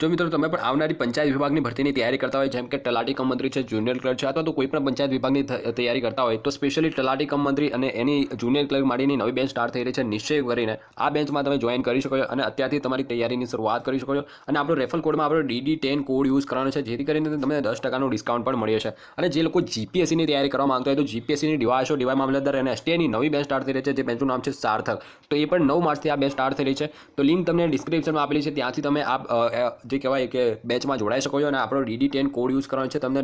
જો મિત્રો તમે પણ આવનારી પંચાયત વિભાગની ભરતીની તૈયારી કરતા હોય, જેમ કે તલાટી કમ મંત્રી છે, જુનિયર ક્લર્ક છે, અથવા તો કોઈ પણ પંચાયત વિભાગની તૈયારી કરતા હોય, તો સ્પેશિયલી તલાટી કમ મંત્રી અને એની જુનિયર ક્લર્ક માટેની નવી બેન્ચ સ્ટાર્ટ થઈ રહી છે. નિશ્ચય કરીને આ બેન્ચમાં તમે જોઈન કરી શકો છો અને અત્યારથી તમારી તૈયારીની શરૂઆત કરી શકો છો. અને આપણો રેફરલ કોડમાં આપણો DD10 કોડ યુઝ કરવાનો છે, જેથી કરીને તમને 10% ડિસ્કાઉન્ટ પણ મળે છે. અને જે લોકો GPSCની તૈયારી કરવા માંગતા હોય, તો GPSCની DYSO ડીવાય મામલતદાર અને STIની નવી બેન્ચ સ્ટાર્ટ થઈ રહી છે, જે બેન્ચનું નામ છે સાર્થક. તો એ પણ 9 માર્ચથી આ બેન્ચ સ્ટાર્ટ થઈ રહી છે. તો લિંક તમને ડિસ્ક્રિપ્શનમાં આપેલી છે, ત્યાંથી તમે જે કહેવાય કે બેચમાં જોડાઈ શકો છો અને આપણો DD10 કોડ યુઝ કરવાનો છે, તમને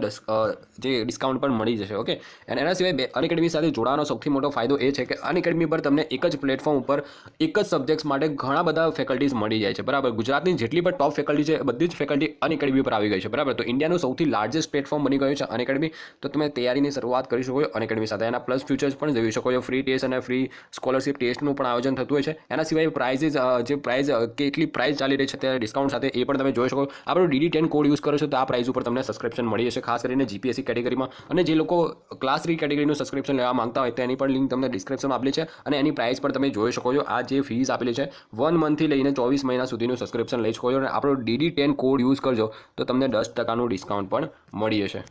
જે ડિસ્કાઉન્ટ પણ મળી જશે. ઓકે. અને એના સિવાય અનએકેડમી સાથે જોડાવાનો સૌથી મોટો ફાયદો એ છે કે અનએકેડમી પર તમને એક જ પ્લેટફોર્મ ઉપર એક જ સબ્જેક્ટ્સ માટે ઘણા બધા ફેકલ્ટીઝ મળી જાય છે. બરાબર. ગુજરાતની જેટલી પણ ટોપ ફેકલ્ટી છે, બધી જ ફેકલ્ટી અનએકેડમી પર આવી ગઈ છે. બરાબર. તો ઇન્ડિયાનું સૌથી લાર્જેસ્ટ પ્લેટફોર્મ બની ગયું છે અનએકેડમી. તો તમે તૈયારીની શરૂઆત કરી શકો છો અનએકેડમી સાથે. એના પ્લસ ફ્યુચર્સ પણ જોઈ શકો છો. ફ્રી ટેસ્ટ અને ફ્રી સ્કોલરશિપ ટેસ્ટનું પણ આયોજન થતું હોય છે. એના સિવાય પ્રાઇઝીસ જે પ્રાઇઝ કેટલી પ્રાઇઝ ચાલી રહી છે ત્યારે ડિસ્કાઉન્ટ સાથે એ પણ તમે જોઈ શકો. આપણો DD10 કોડ યુઝ કરો છો તો આ પ્રાઇસ ઉપર તમને સબસ્ક્રિપ્શન મળી જશે, ખાસ કરીને GPSC કેટેગરીમાં. અને જે લોકો ક્લાસ 3 કેટેગરીનું સબસ્ક્રિપ્શન લેવા માંગતા હોય તો એની પણ લિંક તમને ડિસ્ક્રિપ્શનમાં આપેલી છે અને એની પ્રાઇસ પર તમે જોઈ શકો છો. આ જે ફીસ આપેલી છે 1 મંથથી લઈને 24 મહિના સુધીનું સબસ્ક્રિપ્શન લઈ શકો છો અને આપણો DD10 કોડ યુઝ કરજો તો તમને 10%નું ડિસ્કાઉન્ટ પણ મળી જશે.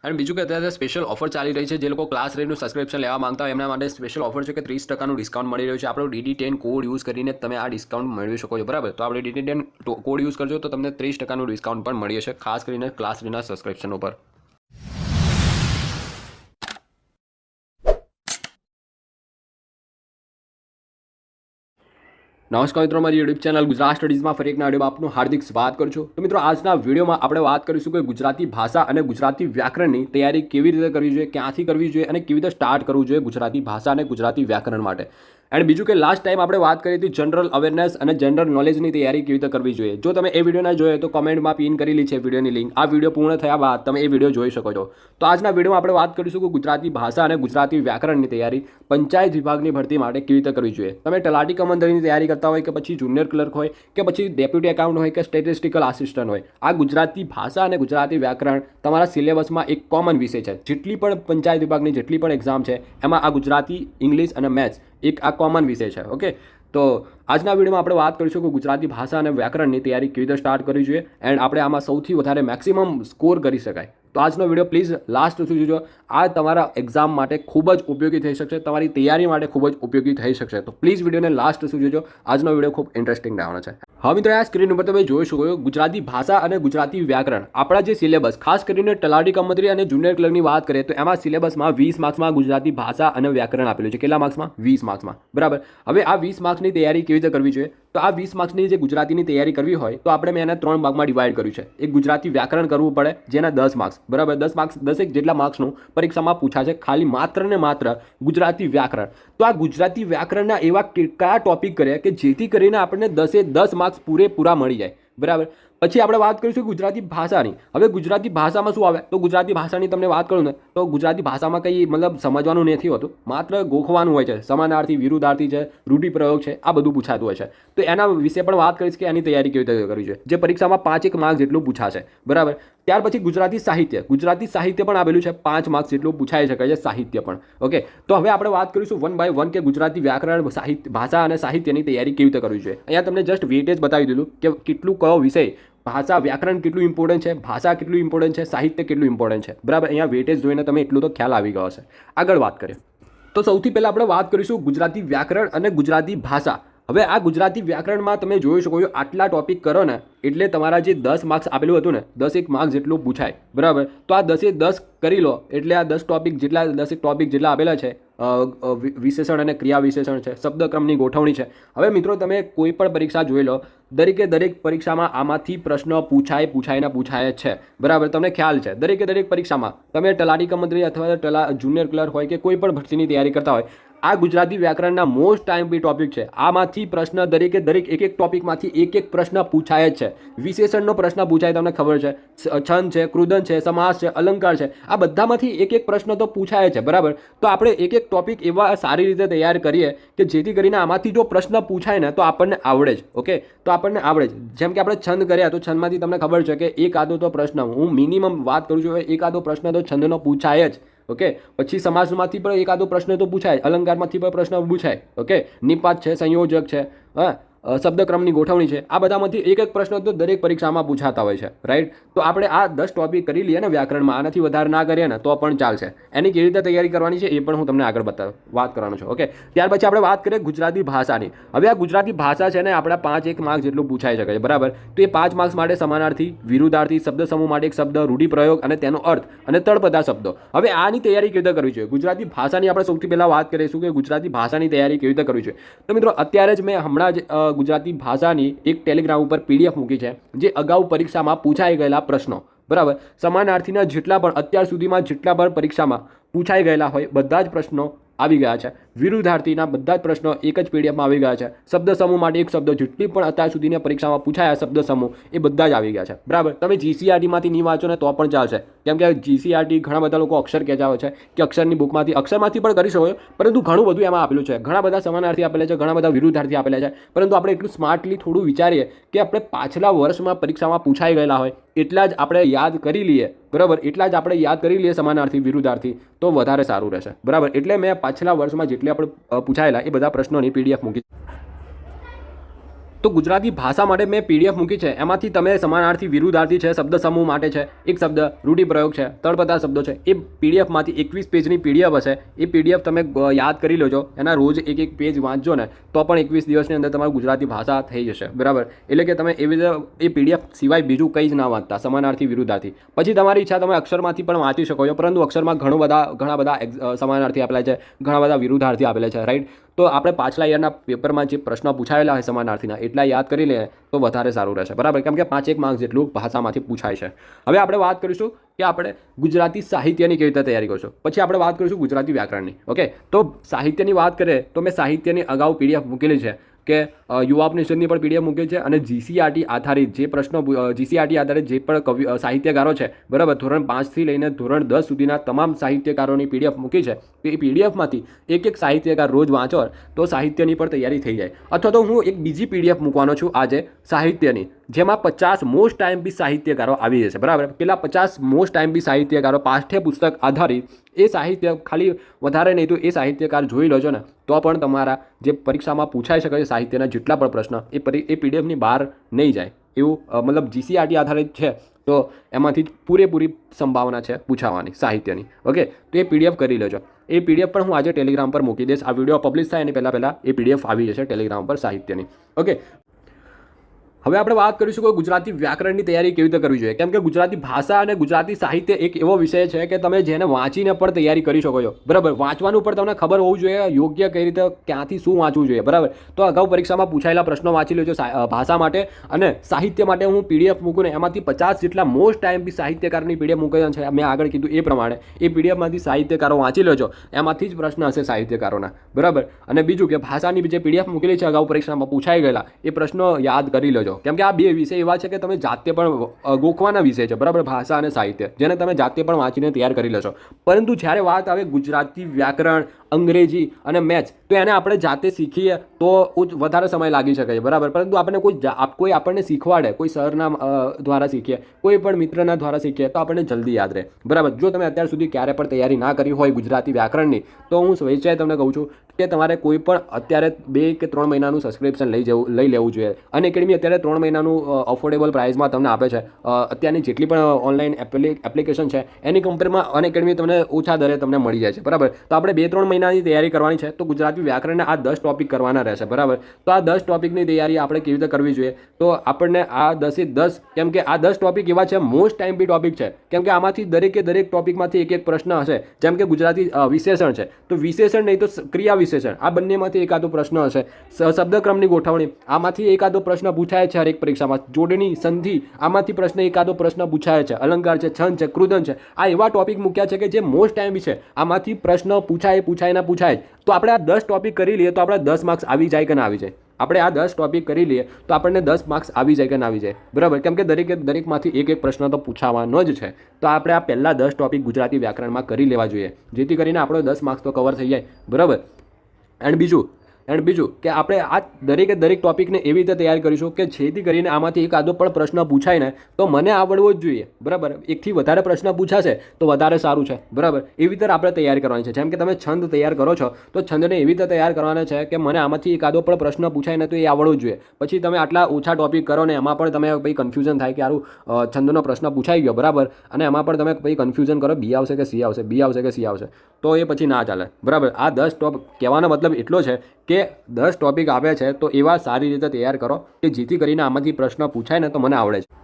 અને બીજું કે અત્યારે સ્પેશિયલ ઓફર ચાલી રહી છે. જે લોકો ક્લાસ 3નું સબસ્ક્રિપ્શન લેવા માંગતા હોય એમના માટે સ્પેશિયલ ઓફર છે કે 30%નું ડિસ્કાઉન્ટ મળી રહ્યું છે. આપણો DD10 કોડ યુઝ કરીને તમે આ ડિસ્કાઉન્ટ મેળવી શકો છો. બરાબર. તો આપણે DD10 કોડ યુઝ કરજો તો તમને 30%નું ડિસ્કાઉન્ટ પણ મળી જશે, ખાસ કરીને ક્લાસ 3ના સબસ્ક્રિપ્શન ઉપર. નમસ્કાર મિત્રો, મારી યુટ્યુબ ચેનલ ગુજરાત સ્ટડીઝમાં ફરી એકના વિડીયોમાં આપનું હાર્દિક સ્વાગત કરું છું. તો મિત્રો, આજના વિડીયોમાં આપણે વાત કરીશું કે ગુજરાતી ભાષા અને ગુજરાતી વ્યાકરણની તૈયારી કેવી રીતે કરવી જોઈએ, ક્યાંથી કરવી જોઈએ અને કેવી રીતે સ્ટાર્ટ કરવું જોઈએ ગુજરાતી ભાષા અને ગુજરાતી વ્યાકરણ માટે. એન્ડ બીજું કે લાસ્ટ ટાઈમ આપણે વાત કરી હતી જનરલ અવેરનેસ અને જનરલ નોલેજની તૈયારી કેવી રીતે કરવી જોઈએ. જો તમે એ વિડીયો ના જોયો તો કમેન્ટમાં પિન કરેલી છે વિડીયોની લિંક. આ વિડીયો પૂર્ણ થયા બાદ તમે એ વિડીયો જોઈ શકો છો. તો આજના વિડીયોમાં આપણે વાત કરીશું કે ગુજરાતી ભાષા અને ગુજરાતી વ્યાકરણની તૈયારી પંચાયત વિભાગની ભરતી માટે કેવી રીતે કરવી જોઈએ. તમે તલાટી કમ મંત્રીની તૈયારી કરતા હોય કે પછી જુનિયર ક્લર્ક હોય કે પછી ડેપ્યુટી એકાઉન્ટ હોય કે સ્ટેટિસ્ટિકલ આસિસ્ટન્ટ હોય, આ ગુજરાતી ભાષા અને ગુજરાતી વ્યાકરણ તમારા સિલેબસમાં એક કોમન વિષય છે. જેટલી પણ પંચાયત વિભાગની જેટલી પણ એક્ઝામ છે એમાં આ ગુજરાતી, ઇંગ્લિશ અને મેથ્સ એક આ કોમન વિષય છે. ઓકે. તો આજના વિડીયોમાં આપણે વાત કરીશું કે ગુજરાતી ભાષા અને વ્યાકરણની તૈયારી કેવી રીતે સ્ટાર્ટ કરવી જોઈએ એન્ડ આપણે આમાં સૌથી વધારે મેક્સિમમ સ્કોર કરી શકાય. તો આજનો વિડીયો પ્લીઝ લાસ્ટ સુધી જોજો. આ તમારા એક્ઝામ માટે ખૂબ જ ઉપયોગી થઈ શકશે, તમારી તૈયારી માટે ખૂબ જ ઉપયોગી થઈ શકશે. તો પ્લીઝ વિડીયોને લાસ્ટ સુધી જોજો. આજનો વિડીયો ખૂબ ઇન્ટરેસ્ટિંગ રહેવાનો છે. હવે મિત્રો, આ સ્ક્રીન ઉપર તમે જોઈ શકો છો ગુજરાતી ભાષા અને ગુજરાતી વ્યાકરણ આપણા જે સિલેબસ, ખાસ કરીને તલાટી કમ મંત્રી અને જુનિયર ક્લર્કની વાત કરીએ તો એમાં સિલેબસમાં 20 માર્ક્સમાં ગુજરાતી ભાષા અને વ્યાકરણ આપેલું છે. કેટલા માર્ક્સમાં? 20 માર્ક્સમાં. બરાબર. હવે આ 20 માર્ક્સની તૈયારી કેવી રીતે કરવી જોઈએ? તો આ 20 માર્ક્સની જે ગુજરાતીની તૈયારી કરવી હોય તો આપણે મેં એને 3 ભાગમાં ડિવાઈડ કર્યું છે. એક ગુજરાતી વ્યાકરણ કરવું પડે જેના 10 માર્ક્સ. બરાબર. 10 માર્ક્સ 10 જેટલા માર્ક્સનું પરીક્ષામાં પૂછાશે, ખાલી માત્ર ને માત્ર ગુજરાતી વ્યાકરણ. તો આ ગુજરાતી વ્યાકરણના એવા કયા ટોપિક કર્યા કે જેથી કરીને આપણને 10 માર્ક્સ પૂરેપૂરા મળી જાય. બરાબર. પછી આપણે વાત કરીશું ગુજરાતી ભાષાની. હવે ગુજરાતી ભાષામાં શું આવે? તો ગુજરાતી ભાષાની તમને વાત કરું ને તો ગુજરાતી ભાષામાં કંઈ મતલબ સમજવાનું નથી હોતું, માત્ર ગોખવાનું હોય છે. સમાનાર્થી, વિરુદ્ધાર્થી છે, રૂઢિપ્રયોગ છે, આ બધું પૂછાતું હોય છે. તો એના વિશે પણ વાત કરીશ કે એની તૈયારી કેવી રીતે કરવી જોઈએ, જે પરીક્ષામાં 5 માર્ક્સ જેટલું પૂછાશે. બરાબર. ત્યાર પછી ગુજરાતી સાહિત્ય. ગુજરાતી સાહિત્ય પણ આવેલું છે, 5 માર્ક્સ જેટલું પૂછાઈ શકે છે સાહિત્ય પણ. ઓકે. તો હવે આપણે વાત કરીશું 1 બાય 1 કે ગુજરાતી વ્યાકરણ, સાહિત્ય, ભાષા અને સાહિત્યની તૈયારી કેવી રીતે કરવી જોઈએ. અહીંયા તમને જસ્ટ વેટેજ બતાવી દીધું કે કેટલું કયો વિષય, ભાષા વ્યાકરણ કેટલું ઇમ્પોર્ટન્ટ છે, ભાષા કેટલું ઇમ્પોર્ટન્ટ છે, સાહિત્ય કેટલું ઇમ્પોર્ટન્ટ છે. બરાબર. અહીંયા વેટેજ જોઈને તમે એટલું તો ખ્યાલ આવી ગયો હશે. આગળ વાત કરીએ તો સૌથી પહેલાં આપણે વાત કરીશું ગુજરાતી વ્યાકરણ અને ગુજરાતી ભાષા. હવે આ ગુજરાતી વ્યાકરણમાં તમે જોઈ શકો છો આટલા ટોપિક કરો ને એટલે તમારા જે 10 માર્ક્સ આપેલું હતું ને 10 માર્ક્સ જેટલું પૂછાય. બરાબર. તો આ 10 કરી લો એટલે આ 10 ટોપિક જેટલા 10 ટોપિક જેટલા આપેલા છે, વિશેષણ અને ક્રિયા વિશેષણ છે, શબ્દક્રમની ગોઠવણી છે. હવે મિત્રો, તમે કોઈ પણ પરીક્ષા જોઈ લો, દરેક પરીક્ષામાં આમાંથી પ્રશ્ન પૂછાય છે. બરાબર. તમને ખ્યાલ છે દરેક પરીક્ષામાં તમે તલાટી કમ મંત્રી અથવા જુનિયર ક્લર્ક હોય કે કોઈ પણ ભરતીની તૈયારી કરતા હોય, આ ગુજરાતી વ્યાકરણના મોસ્ટ ટાઈમ બી ટોપિક છે. આમાંથી પ્રશ્ન દરેક એક ટોપિકમાંથી એક પ્રશ્ન પૂછાય જ છે. વિશેષણનો પ્રશ્ન પૂછાય, તમને ખબર છે, છંદ છે, કૃદંત છે, સમાસ છે, અલંકાર છે, આ બધામાંથી એક પ્રશ્ન તો પૂછાય છે. બરાબર. તો આપણે એક ટોપિક એવા સારી રીતે તૈયાર કરીએ કે જેથી કરીને આમાંથી જો પ્રશ્ન પૂછાય ને તો આપણને આવડે જ. ઓકે. તો આપણને આવડે જ. જેમ કે આપણે છંદ કર્યા તો છંદમાંથી તમને ખબર છે કે એક આદો તો પ્રશ્ન, હું મિનિમમ વાત કરું છું, એક આદો પ્રશ્ન તો છંદનો પૂછાય જ. ઓકે. પછી સમાસમાંથી પણ એકાદો પ્રશ્ન તો પૂછાય, અલંકારમાંથી પણ પ્રશ્ન પૂછાય. ઓકે. નિપાત છે, સંયોજક છે, હા, શબ્દક્રમની ગોઠવણી છે, આ બધામાંથી એક એક પ્રશ્ન તો દરેક પરીક્ષામાં પૂછાતા હોય છે, રાઈટ. તો આપણે આ 10 ટોપિક કરી લઈએ ને વ્યાકરણમાં, આનાથી વધારે ના કરીએ ને તો પણ ચાલશે. એની કેવી રીતે તૈયારી કરવાની છે એ પણ હું તમને આગળ વાત કરવાનો છું. ઓકે, ત્યાર પછી આપણે વાત કરીએ ગુજરાતી ભાષાની. હવે આ ગુજરાતી ભાષા છે ને આપણા 5 માર્ક્સ જેટલું પૂછાઈ શકે છે, બરાબર. તો એ 5 માર્ક્સ માટે સમાનાર્થી, વિરુદ્ધાર્થી, શબ્દ સમૂહ માટે એક શબ્દ, રૂઢિપ્રયોગ અને તેનો અર્થ અને તળપદા શબ્દો. હવે આની તૈયારી કેવી રીતે કરવી જોઈએ? ગુજરાતી ભાષાની આપણે સૌથી પહેલા વાત કરીશું કે ગુજરાતી ભાષાની તૈયારી કેવી રીતે કરવી જોઈએ. તો મિત્રો અત્યારે જ મેં હમણાં જ ગુજરાતી ભાષાની એક ટેલિગ્રામ ઉપર PDF મૂકી છે, જે અગાઉ પરીક્ષામાં પૂછાઈ ગયેલા પ્રશ્નો, બરાબર, સમાનાર્થીના જેટલા પણ અત્યાર સુધીમાં જેટલા પણ પરીક્ષામાં પૂછાઈ ગયેલા હોય બધા જ પ્રશ્નો આવી ગયા છે. વિરુદ્ધાર્થીના બધા જ પ્રશ્નો એક જ PDFમાં આવી ગયા છે. શબ્દ સમૂહ માટે એક શબ્દ, જેટલી પણ અત્યાર સુધીની પરીક્ષામાં પૂછાયા શબ્દ સમૂહ એ બધા જ આવી ગયા છે, બરાબર. તમે GCRTમાંથી નહીં વાંચો ને તો પણ ચાલશે, કેમ કે GCRT ઘણા બધા લોકો અક્ષર કહેતા હોય છે કે અક્ષરની બુકમાંથી પણ કરી શકો, પરંતુ ઘણું બધું એમાં આપેલું છે. ઘણા બધા સમાનાર્થી આપેલા છે, ઘણા બધા વિરુદ્ધાર્થી આપેલા છે, પરંતુ આપણે એટલું સ્માર્ટલી થોડું વિચારીએ કે આપણે પાછલા વર્ષમાં પરીક્ષામાં પૂછાઈ ગયેલા હોય એટલા જ આપણે યાદ કરી લઈએ, બરાબર. એટલા જ આપણે યાદ કરી લઈએ સમાનાર્થી, વિરુદ્ધાર્થી, તો વધારે સારું રહેશે, બરાબર. એટલે મેં પાછલા વર્ષમાં જેટલી આપણે પૂછાયેલા એ બધા પ્રશ્નોની PDF મૂકી. તો ગુજરાતી ભાષા માટે મેં PDF મૂકી છે, એમાંથી તમે સમાનાર્થી, વિરુદ્ધાર્થી છે, શબ્દ સમૂહ માટે છે એક શબ્દ, રૂઢિપ્રયોગ છે, તળપદા શબ્દો છે, એ PDFમાંથી 21 પેજની PDF હશે. એ PDF તમે યાદ કરી લેજો, એના રોજ એક પેજ વાંચજો ને તો પણ 21 દિવસની અંદર તમારું ગુજરાતી ભાષા થઈ જશે, બરાબર. એટલે કે તમે એવી રીતે એ PDF સિવાય બીજું કંઈ જ ના વાંચતા, સમાનાર્થી, વિરુદ્ધાર્થી. પછી તમારી ઈચ્છા, તમે અક્ષરમાંથી પણ વાંચી શકો છો, પરંતુ અક્ષરમાં ઘણા બધા સમાનાર્થી આપેલા છે, ઘણા બધા વિરુદ્ધાર્થી આપેલા છે, રાઈટ. તો આપણે પાછલા યરના પેપરમાં જે પ્રશ્નો પૂછાયેલા હોય સમાનાર્થીના એટલા યાદ કરી લે તો વધારે સારું રહેશે, બરાબર. કેમ કે 5 માર્ક્સ જેટલું ભાષામાંથી પૂછાય છે. હવે આપણે વાત કરીશું કે આપણે ગુજરાતી સાહિત્યની કેવી રીતે તૈયારી કરશું. પછી આપણે વાત કરીશું ગુજરાતી વ્યાકરણની. ઓકે, તો સાહિત્યની વાત કરીએ તો મેં સાહિત્યની અગાઉ PDF મૂકેલી છે કે યુવા ઉપનિષદની પણ PDF મૂકેલી છે, અને GCRT આધારિત જે પ્રશ્નો, GCRT આધારિત જે પણ સાહિત્યકારો છે, બરાબર, ધોરણ 5થી લઈને ધોરણ 10 સુધીના તમામ સાહિત્યકારોની PDF મૂકી છે. તો એ PDFમાંથી એક સાહિત્યકાર રોજ વાંચો તો સાહિત્યની પણ તૈયારી થઈ જાય. અથવા તો હું એક બીજી PDF મૂકવાનો છું આજે સાહિત્યની, જેમાં 50 મોસ્ટ IMP સાહિત્યકારો આવી જશે, બરાબર. પેલા 50 મોસ્ટ IMP સાહિત્યકારો પાઠ્યપુસ્તક આધારિત એ સાહિત્ય, ખાલી વધારે નહીં તો એ સાહિત્યકાર જોઈ લેજો ને તો પણ તમારા જે પરીક્ષામાં પૂછાઈ શકે છે સાહિત્યના જેટલા પણ પ્રશ્ન એ PDFની બહાર નહીં જાય એવું, મતલબ GCRT આધારિત છે તો એમાંથી જ પૂરેપૂરી સંભાવના છે પૂછાવાની સાહિત્યની. ઓકે, તો એ PDF કરી લેજો. એ PDF પણ હું આજે ટેલિગ્રામ પર મૂકી દઈશ. આ વિડીયો પબ્લિશ થાય એની પહેલાં એ PDF આવી જશે ટેલિગ્રામ પર સાહિત્યની. ઓકે, હવે આપણે વાત કરીશું કે ગુજરાતી વ્યાકરણની તૈયારી કેવી રીતે કરવી જોઈએ. કેમ કે ગુજરાતી ભાષા અને ગુજરાતી સાહિત્ય એક એવો વિષય છે કે તમે જેને વાંચીને પણ તૈયારી કરી શકો છો, બરાબર. વાંચવાનું પણ તમને ખબર હોવું જોઈએ, યોગ્ય કઈ રીતે ક્યાંથી શું વાંચવું જોઈએ, બરાબર. તો અગાઉ પરીક્ષામાં પૂછાયેલા પ્રશ્નો વાંચી લેજો ભાષા માટે, અને સાહિત્ય માટે હું PDF મૂકું ને એમાંથી 50 જેટલા મોસ્ટ IMP સાહિત્યકારની PDF મૂકેલા છે. મેં આગળ કીધું એ પ્રમાણે એ PDFમાંથી સાહિત્યકારો વાંચી લેજો, એમાંથી જ પ્રશ્ન હશે સાહિત્યકારોના, બરાબર. અને બીજું કે ભાષાની જે PDF મૂકેલી છે અગાઉ પરીક્ષામાં પૂછાઈ ગયેલા એ પ્રશ્નો યાદ કરી લેજો. કેમ કે આ બે વિષય એવા છે કે તમે જાતે પણ ગોખવાના વિષય છે, બરાબર, ભાષા અને સાહિત્ય, જેને તમે જાતે પણ વાંચીને તૈયાર કરી લેશો. પરંતુ જ્યારે વાત આવે ગુજરાતી વ્યાકરણ, અંગ્રેજી અને મેથ્સ, તો એને આપણે જાતે શીખીએ તો વધારે સમય લાગી શકે છે, બરાબર. પરંતુ આપણે કોઈ આપણને શીખવાડે, કોઈ સરના દ્વારા શીખીએ, કોઈ પણ મિત્રના દ્વારા શીખીએ તો આપણને જલ્દી યાદ રહે, બરાબર. જો તમે અત્યાર સુધી ક્યારે પણ તૈયારી ના કરી હોય ગુજરાતી વ્યાકરણની, તો હું સ્વેચ્છાએ તમને કહું છું કે તમારે કોઈ પણ અત્યારે 2 કે 3 મહિનાનું સબસ્ક્રિપ્શન લઈ લેવું જોઈએ. અનએકેડમી અત્યારે 3 મહિનાનું અફોર્ડેબલ પ્રાઇસમાં તમને આપે છે. અત્યારની જેટલી પણ ઓનલાઈન એપ્લિકેશન છે એની કમ્પેરમાં અનએકેડમી તમને ઓછા દરે તમને મળી જાય છે, બરાબર. તો આપણે 2-3 મહિનાની તૈયારી કરવાની છે, તો ગુજરાતી વ્યાકરણના આ 10 ટોપિક કરવાના રહેશે, બરાબર. તો આ 10 ટોપિકની તૈયારી આપણે કેવી રીતે કરવી જોઈએ? તો આપણને આ 10 કેમ કે આ 10 ટોપિક એવા છે, મોસ્ટ IMP ટોપિક છે, કેમ કે આમાંથી દરેક ટોપિકમાંથી એક પ્રશ્ન હશે. જેમ કે ગુજરાતી વિશેષણ છે, તો વિશેષણ નહીં તો ક્રિયા વિશેષણ, આ બંનેમાંથી એકાદો પ્રશ્ન હશે. શબ્દક્રમની ગોઠવણી, આમાંથી એકાદો પ્રશ્ન પૂછાય છે હરેક પરીક્ષામાં. જોડણી, સંધિ, આમાંથી એકાદો પ્રશ્ન પૂછાય છે. અલંકાર છે, છંદ છે, કૃદંત છે, આ એવા ટોપિક મૂક્યા છે કે જે મોસ્ટ IMP છે. આમાંથી પ્રશ્ન પૂછાય. તો આપણે આ 10 ટોપિક કરી લઈએ તો આપણે 10 માર્ક્સ આવી જાય કે ના આવી જાય? આપણે આ 10 ટોપિક કરી લઈએ તો આપણને 10 માર્ક્સ આવી જાય કે ના આવી જાય, બરાબર. કેમ કે દરેકમાંથી એક પ્રશ્ન તો પૂછાવાનો જ છે. તો આપણે આ પહેલા 10 ટોપિક ગુજરાતી વ્યાકરણમાં કરી લેવા જોઈએ, જેથી કરીને આપણો 10 માર્ક્સ તો કવર થઈ જાય, બરાબર. એન્ડ બીજું એન્ડ બીજું કે આપણે આ દરેકે દરેક ટોપિકને એવી રીતે તૈયાર કરીશું કે જેથી કરીને આમાંથી એક આદો પણ પ્રશ્ન પૂછાય ને તો મને આવડવો જ જોઈએ, બરાબર. એકથી વધારે પ્રશ્ન પૂછાશે તો વધારે સારું છે, બરાબર. એવી રીતે આપણે તૈયાર કરવાની છે. જેમ કે તમે છંદ તૈયાર કરો છો તો છંદને એવી રીતે તૈયાર કરવાના છે કે મને આમાંથી એક આદો પણ પ્રશ્ન પૂછાય ને તો એ આવડવું જ જોઈએ. પછી તમે આટલા ઓછા ટોપિક કરો ને એમાં પણ તમે ભાઈ કન્ફ્યુઝન થાય કે સારું છંદનો પ્રશ્ન પૂછાઈ ગયો, બરાબર, અને એમાં પણ તમે ભાઈ કન્ફ્યુઝન કરો બી આવશે કે સી આવશે, બી આવશે કે સી આવશે, તો એ પછી ના ચાલે, બરાબર. આ 10 ટોપ કહેવાનો મતલબ એટલો છે કે 10 ટોપિક આવે છે તો એવા સારી રીતે તૈયાર કરો કે જેથી કરીને આમાંથી પ્રશ્ન પૂછાય ને તો મને આવડે છે.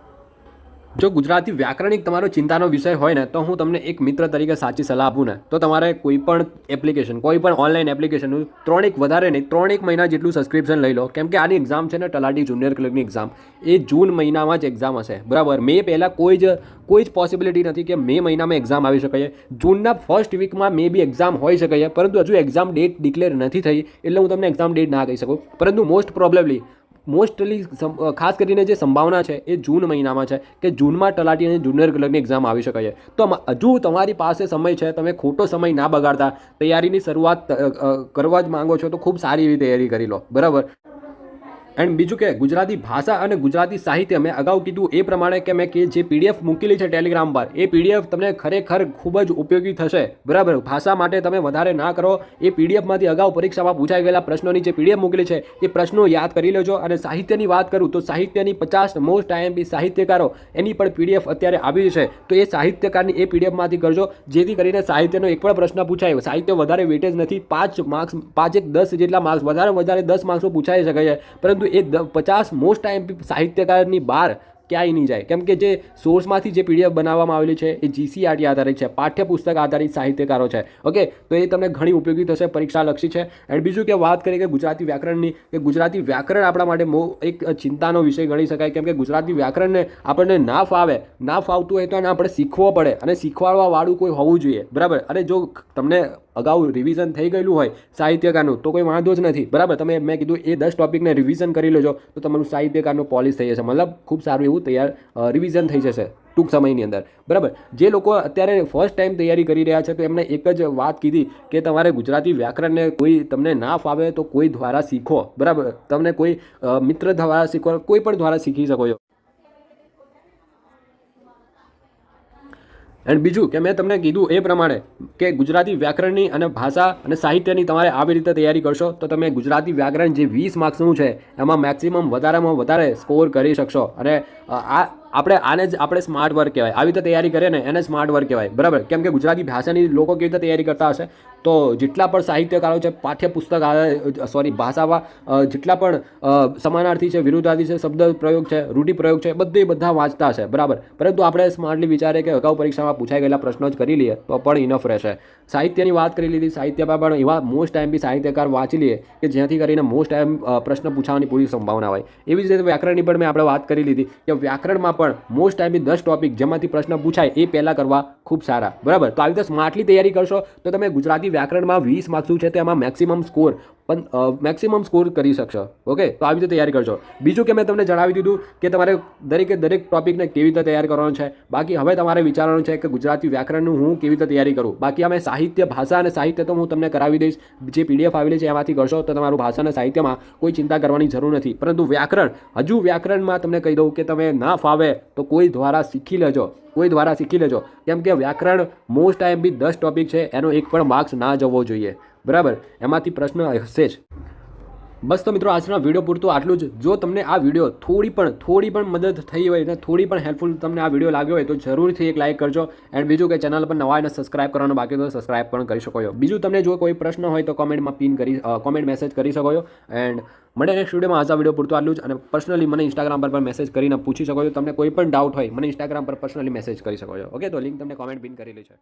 જો ગુજરાતી વ્યાકરણ એક તમારો ચિંતાનો વિષય હોય ને તો હું તમને એક મિત્ર તરીકે સાચી સલાહ આપું ને તો તમારે કોઈ પણ એપ્લિકેશન, કોઈ પણ ઓનલાઈન એપ્લિકેશનનું 3 વધારે નહીં 3 મહિના જેટલું સબસ્ક્રિપ્શન લઈ લો. કેમ કે આની એક્ઝામ છે ને તલાટી જુનિયર ક્લર્કની એક્ઝામ, એ જૂન મહિનામાં જ એક્ઝામ હશે, બરાબર. મે પહેલાં કોઈ જ પોસિબિલિટી નથી કે મે મહિનામાં એક્ઝામ આવી શકે. જૂનના ફર્સ્ટ વીકમાં મે બી એક્ઝામ હોઈ શકે, પરંતુ હજુ એક્ઝામ ડેટ ડિક્લેર નથી થઈ એટલે હું તમને એક્ઝામ ડેટ ના કહી શકું. પરંતુ મોસ્ટલી ખાસ કરીને જે સંભાવના છે એ જૂન મહિનામાં છે કે જૂનમાં તલાટી અને જુનિયર ક્લર્કની એક્ઝામ આવી શકે છે. તો હજુ તમારી પાસે સમય છે, તમે ખોટો સમય ના બગાડતા તૈયારીની શરૂઆત કરવા જ માંગો છો તો ખૂબ સારી એવી તૈયારી કરી લો, બરાબર. એન્ડ બીજું કે ગુજરાતી ભાષા અને ગુજરાતી સાહિત્ય મેં અગાઉ કીધું એ પ્રમાણે કે મેં કે જે પીડીએફ મૂકેલી છે ટેલિગ્રામ પર, એ પીડીએફ તમને ખરેખર ખૂબ જ ઉપયોગી થશે, બરાબર. ભાષા માટે તમે વધારે ના કરો, એ પીડીએફમાંથી અગાઉ પરીક્ષામાં પૂછાઈ ગયેલા પ્રશ્નોની જે પીડીએફ મૂકેલી છે એ પ્રશ્નો યાદ કરી લેજો. અને સાહિત્યની વાત કરું તો સાહિત્યની 50 મોસ્ટ આઈએમપી સાહિત્યકારો એની પણ પીડીએફ અત્યારે આવી છે, તો એ સાહિત્યકારની એ પીડીએફમાંથી કરજો જેથી કરીને સાહિત્યનો એક પણ પ્રશ્ન પૂછાય. સાહિત્ય વધારે વેટેજ નથી, 5 માર્ક્સ 5 એક 10 જેટલા માર્ક્સ, વધારે 10 માર્ક્સમાં પૂછાઈ શકે છે, પરંતુ એ 50 મોસ્ટ આઈએમપી સાહિત્યકારની બહાર ક્યાંય નહીં જાય. કેમ કે જે સોર્સમાંથી જે પીડીએફ બનાવવામાં આવેલી છે એ જીસીઆરટી આધારિત છે, પાઠ્યપુસ્તક આધારિત સાહિત્યકારો છે, ઓકે. તો એ તમને ઘણી ઉપયોગી થશે, પરીક્ષાલક્ષી છે. એન્ડ બીજું કે વાત કરીએ કે ગુજરાતી વ્યાકરણની, કે ગુજરાતી વ્યાકરણ આપણા માટે એક ચિંતાનો વિષય ગણી શકાય. કેમ કે ગુજરાતી વ્યાકરણને આપણને ના ફાવતું હોય તો એને આપણે શીખવો પડે અને શીખવાડવાવાળું કોઈ હોવું જોઈએ, બરાબર. અને જો તમને અગાઉ રિવિઝન થઈ ગયેલું હોય સાહિત્યકારનું તો કોઈ વાંધો જ નથી, બરાબર. મેં કીધું એ 10 ટોપિકને રિવિઝન કરી લેજો તો તમારું સાહિત્યકારનું પોલિશ થઈ જશે, મતલબ ખૂબ સારું એવું તૈયાર રિવિઝન થઈ જશે ટૂંક સમયની અંદર, બરાબર. જે લોકો અત્યારે ફર્સ્ટ ટાઈમ તૈયારી કરી રહ્યા છે તો એમને એક જ વાત કીધી કે તમારે ગુજરાતી વ્યાકરણને કોઈ તમને ના ફાવે તો કોઈ દ્વારા શીખો, બરાબર. તમને કોઈ મિત્ર દ્વારા શીખો, કોઈ પણ દ્વારા શીખી શકો છો. એન્ડ બીજું કે મેં તમને કીધું એ પ્રમાણે કે ગુજરાતી વ્યાકરણની અને ભાષા અને સાહિત્યની તમારે આવી રીતે તૈયારી કરશો તો તમે ગુજરાતી વ્યાકરણ જે 20 માર્ક્સનું છે એમાં મેક્સિમમ વધારેમાં વધારે સ્કોર કરી શકશો. અને આને જ આપણે સ્માર્ટ વર્ક કહેવાય. આવી રીતે તૈયારી કરીએ ને એને સ્માર્ટ વર્ક કહેવાય, બરાબર. કેમ કે ગુજરાતી ભાષાની લોકો કેવી રીતે તૈયારી કરતા હશે તો જેટલા પણ સાહિત્યકારો છે, પાઠ્યપુસ્તક ભાષામાં જેટલા પણ સમાનાર્થી છે, વિરુદ્ધાર્થી છે, શબ્દ પ્રયોગ છે, રૂઢિપ્રયોગ છે, બધા વાંચતા હશે, બરાબર. પરંતુ આપણે સ્માર્ટલી વિચારે કે અગાઉ પરીક્ષામાં પૂછાઈ ગયેલા પ્રશ્નો જ કરી લઈએ તો પણ ઇનફ રહેશે. સાહિત્યની વાત કરી લીધી, સાહિત્યમાં પણ એવા મોસ્ટ આઈએમપી સાહિત્યકાર વાંચી લઈએ કે જેનાથી કરીને મોસ્ટ પ્રશ્ન પૂછવાની પૂરી સંભાવના હોય. એવી જ રીતે વ્યાકરણની પણ મેં આપણે વાત કરી લીધી કે વ્યાકરણમાં પણ મોસ્ટ આઈએમપી 10 ટોપિક જેમાંથી પ્રશ્ન પૂછાય એ પહેલાં કરવા ખૂબ સારા, બરાબર. તો આવી રીતે સ્માર્ટલી તૈયારી કરશો તો તમે ગુજરાતી વ્યાકરણમાં 20 માર્ક્સનું છે તો એમાં મેક્સિમમ સ્કોર કરી શકશો, ઓકે. તો આવી રીતે તૈયારી કરજો. બીજું કે મેં તમને જણાવી દીધું કે તમારે દરેકે દરેક ટોપિકને કેવી રીતે તૈયાર કરવાનો છે. બાકી હવે તમારે વિચારવાનું છે કે ગુજરાતી વ્યાકરણનું હું કેવી રીતે તૈયારી કરું. બાકી અમે સાહિત્ય, ભાષા અને સાહિત્ય તો હું તમને કરાવી દઈશ, જે પીડીએફ આવેલી છે એમાંથી કરશો તો તમારું ભાષા અને સાહિત્યમાં કોઈ ચિંતા કરવાની જરૂર નથી. પરંતુ વ્યાકરણમાં તમને કહી દઉં કે તમે ના ફાવે તો કોઈ દ્વારા શીખી લેજો. કેમ કે વ્યાકરણ મોસ્ટ આઈએમપી 10 ટોપિક છે, એનો એક પણ માર્ક્સ ના જવો જોઈએ, બરાબર. એમાંથી પ્રશ્ન હશે જ. બસ તો મિત્રો આજના વિડીયો પૂરતું આટલું જ. જો તમને આ વિડીયો થોડી પણ મદદ થઈ હોય અને થોડી પણ હેલ્પફુલ તમને આ વિડીયો લાગ્યો હોય તો જરૂરથી એક લાઇક કરજો. એન્ડ બીજું કે ચેનલ પર નવા અને સબસ્ક્રાઇબ કરવાનું બાકી તો સબસ્ક્રાઇબ પણ કરી શકો છો. બીજું તમને જો કોઈ પ્રશ્ન હોય તો કોમેન્ટ મેસેજ કરી શકો છો. એન્ડ મળે નેક્સ્ટ વિડીયોમાં. આજના વિડીયો પૂરતું આટલું જ. અને પર્સનલી મને ઇન્સ્ટાગ્રામ પર પણ મેસેજ કરીને પૂછી શકો છો. તમને કોઈ પણ ડાઉટ હોય મને ઇન્સ્ટાગ્રામ પર પર્સનલી મેસેજ કરી શકો છો, ઓકે. તો લિંક તમને કોમેન્ટ પિન કરેલી છે.